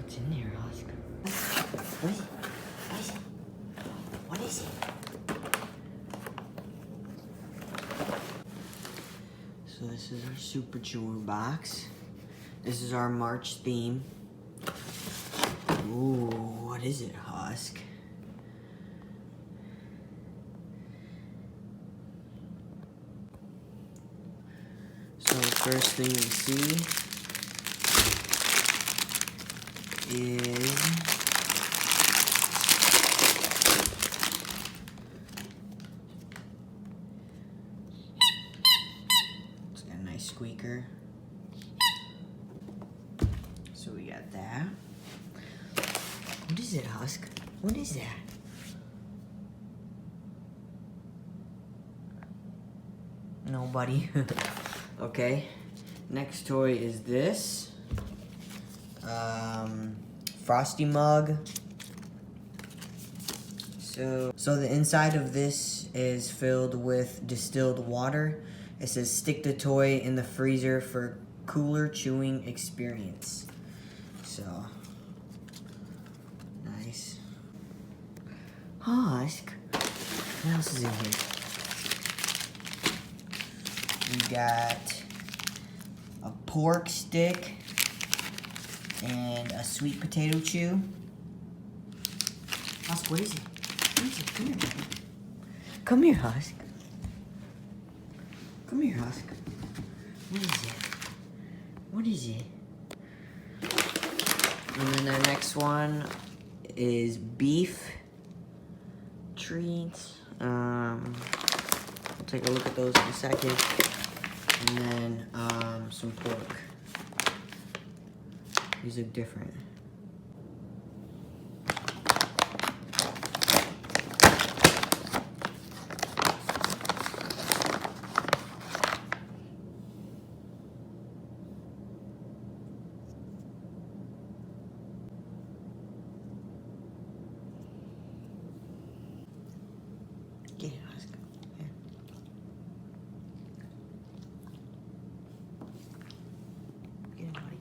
What's in there, Oscar? What is it? What is it? What is it? So this is our Super Chewer box. This is our March theme. Ooh, what is it, Husk? So the first thing we see is it's got a nice squeaker. So we got that. What is it, Husk? What is that? Nobody. Okay. Next toy is this. Frosty mug. So the inside of this is filled with distilled water. It says stick the toy in the freezer for cooler chewing experience. So nice. Husk. What else is in here? We got a pork stick and a sweet potato chew. Husk, what is it? What is it? Come here. Come here, Husk. Come here, Husk. What is it? What is it? And then the next one is beef treats. We'll take a look at those in a second. And then some pork. These look different. Get it, Husk. Here. Get it, buddy.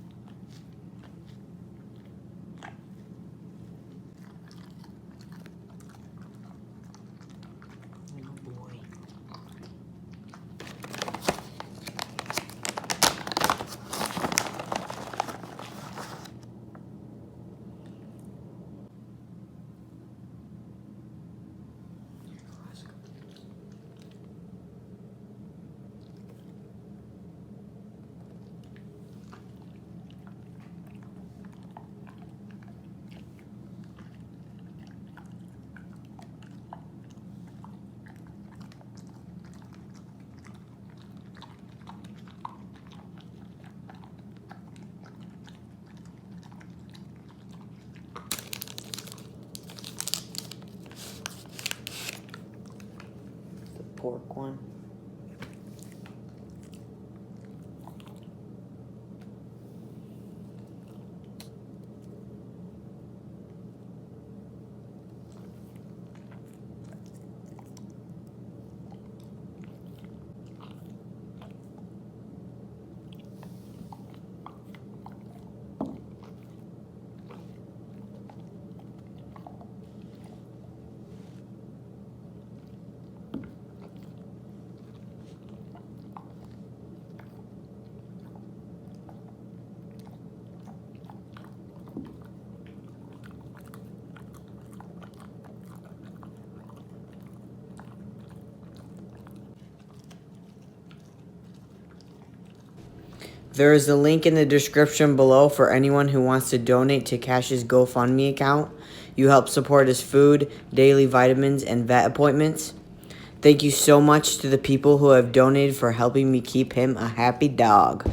Oh boy. Pork one. There is a link in the description below for anyone who wants to donate to Cash's GoFundMe account. You help support his food, daily vitamins, and vet appointments. Thank you so much to the people who have donated for helping me keep him a happy dog.